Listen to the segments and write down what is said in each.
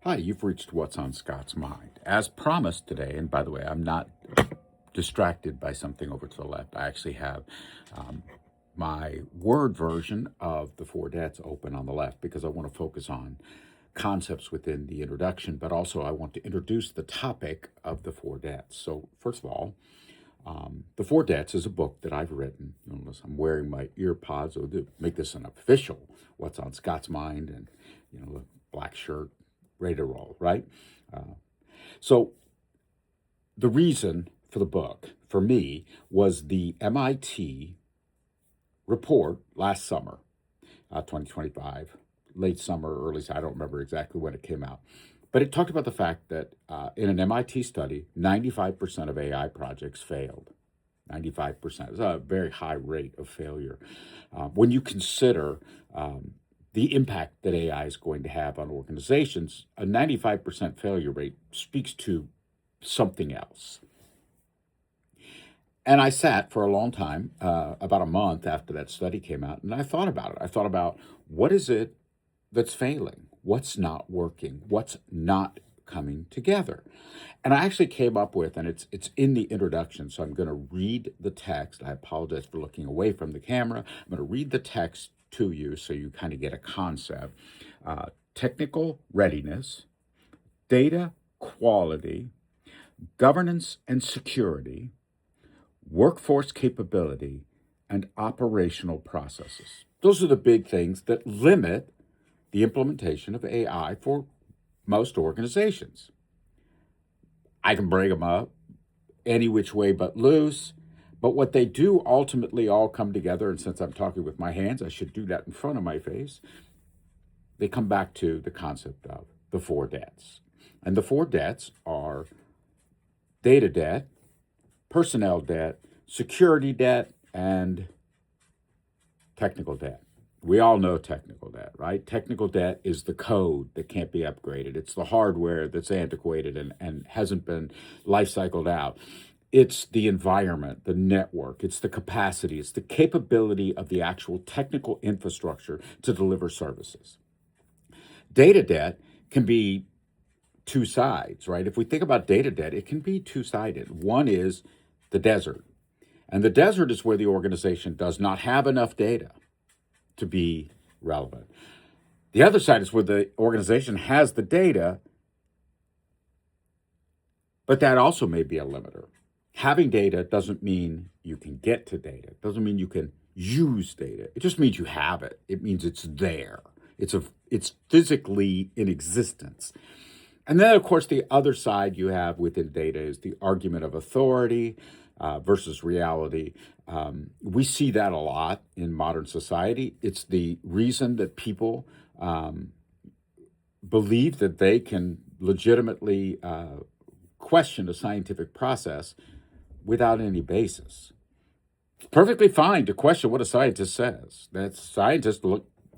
Hi, you've reached What's on Scott's Mind. As promised today, and by the way, I'm not distracted by something over to the left. I actually have my Word version of the Four Debts open on the left because I want to focus on concepts within the introduction, but also I want to introduce the topic of the Four Debts. So, first of all, The Four Debts is a book that I've written. Unless I'm wearing my ear pods, so to make this an official What's on Scott's Mind, and the black shirt, ready to roll, right? So the reason for the book, for me, was the MIT report last summer, 2025, late summer, I don't remember exactly when it came out. But it talked about the fact that in an MIT study, 95% of AI projects failed. 95% is a very high rate of failure. When you consider the impact that AI is going to have on organizations, a 95% failure rate speaks to something else. And I sat for a long time, about a month after that study came out, and I thought about it. I thought about what is it that's failing? What's not working? What's not coming together? And I actually came up with, and it's in the introduction, so I'm going to read the text. I apologize for looking away from the camera. I'm going to read the text to you so you kind of get a concept. Technical readiness, data quality, governance and security, workforce capability, and operational processes. Those are the big things that limit the implementation of AI for most organizations. I can bring them up any which way but loose, but what they do ultimately all come together, and since I'm talking with my hands, I should do that in front of my face. They come back to the concept of the four debts. And the four debts are data debt, personnel debt, security debt, and technical debt. We all know technical debt, right? Technical debt is the code that can't be upgraded. It's the hardware that's antiquated and hasn't been life cycled out. It's the environment, the network, it's the capacity, it's the capability of the actual technical infrastructure to deliver services. Data debt can be two sides, right? If we think about data debt, it can be two sided. One is the desert, and the desert is where the organization does not have enough data to be relevant. The other side is where the organization has the data, but that also may be a limiter. Having data doesn't mean you can get to data. It doesn't mean you can use data. It just means you have it. It means it's there. It's physically in existence. And then, of course, the other side you have within data is the argument of authority versus reality. We see that a lot in modern society. It's the reason that people believe that they can legitimately question a scientific process without any basis. It's perfectly fine to question what a scientist says. Scientists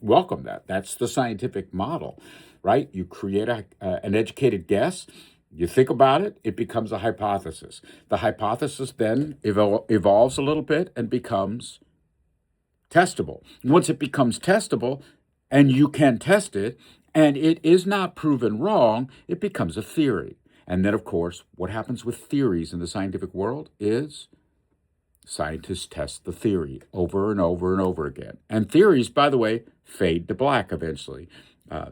welcome that. That's the scientific model, right? You create an educated guess, you think about it, it becomes a hypothesis. The hypothesis then evolves a little bit and becomes testable. Once it becomes testable and you can test it and it is not proven wrong, it becomes a theory. And then, of course, what happens with theories in the scientific world is scientists test the theory over and over and over again. And theories, by the way, fade to black eventually.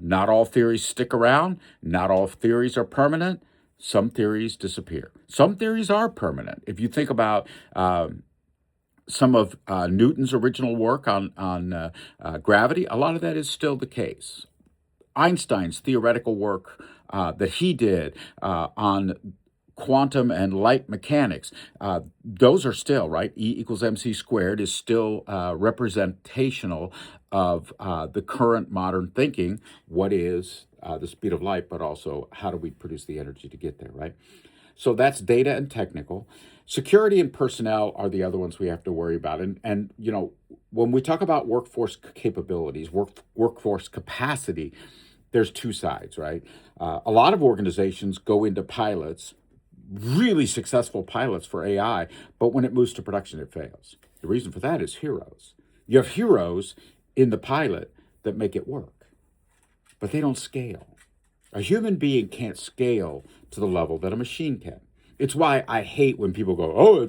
Not all theories stick around. Not all theories are permanent. Some theories disappear. Some theories are permanent. If you think about some of Newton's original work on gravity, a lot of that is still the case. Einstein's theoretical work that he did on quantum and light mechanics, those are still, right? E equals mc squared is still representational of the current modern thinking. What is the speed of light, but also how do we produce the energy to get there, right? So that's data and technical. Security and personnel are the other ones we have to worry about. And when we talk about workforce capabilities, workforce capacity, there's two sides, right? A lot of organizations go into pilots, really successful pilots for AI, but when it moves to production, it fails. The reason for that is heroes. You have heroes in the pilot that make it work, but they don't scale. A human being can't scale to the level that a machine can. It's why I hate when people go, "Oh,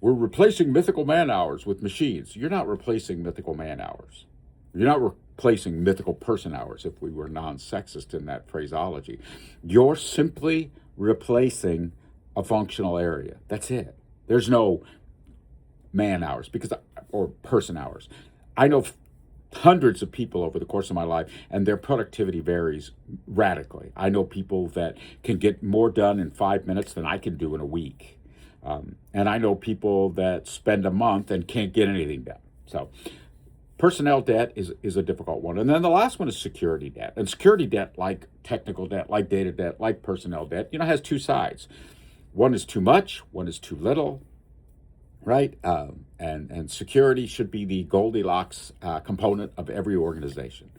we're replacing mythical man hours with machines." You're not replacing mythical man hours. You're not replacing mythical person hours, if we were non-sexist in that phraseology. You're simply replacing a functional area. That's it. There's no man hours or person hours. I know hundreds of people over the course of my life, and their productivity varies radically. I know people that can get more done in 5 minutes than I can do in a week. And I know people that spend a month and can't get anything done. So personnel debt is a difficult one. And then the last one is security debt. And security debt, like technical debt, like data debt, like personnel debt, has two sides. One is too much, one is too little, right? And security should be the Goldilocks component of every organization.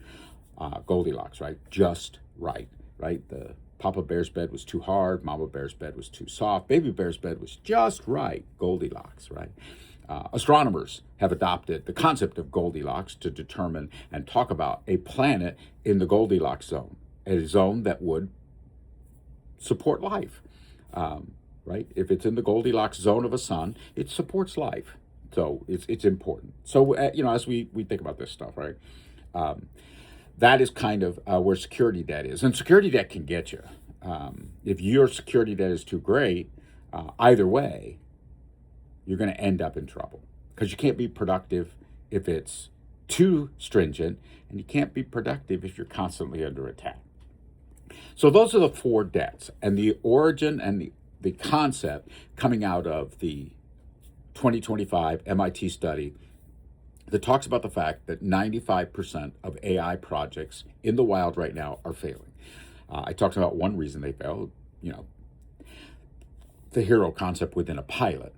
Goldilocks, right? Just right, right? The Papa Bear's bed was too hard, Mama Bear's bed was too soft, Baby Bear's bed was just right, Goldilocks, right? Astronomers have adopted the concept of Goldilocks to determine and talk about a planet in the Goldilocks zone, a zone that would support life, right? If it's in the Goldilocks zone of a sun, it supports life. So it's important. So, as we think about this stuff, right? That is kind of where security debt is. And security debt can get you. If your security debt is too great, either way, you're going to end up in trouble, because you can't be productive if it's too stringent, and you can't be productive if you're constantly under attack. So those are the four debts, and the origin and the concept coming out of the 2025 MIT study that talks about the fact that 95% of AI projects in the wild right now are failing. I talked about one reason they fail, the hero concept within a pilot.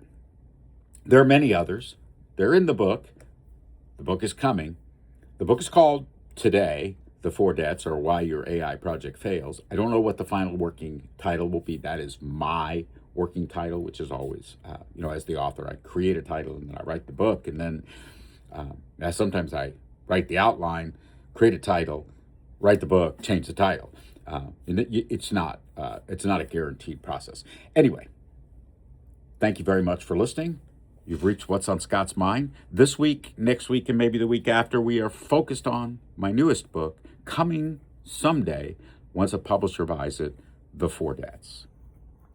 There are many others. They're in the book. The book is coming. The book is called Today, The Four Debts, or Why Your AI Project Fails. I don't know what the final working title will be. That is my working title, which is always, as the author, I create a title and then I write the book. And then sometimes I write the outline, create a title, write the book, change the title. And it's not a guaranteed process. Anyway, thank you very much for listening. You've reached What's on Scott's Mind. This week, next week, and maybe the week after, we are focused on my newest book, coming someday, once a publisher buys it, The Four Debts.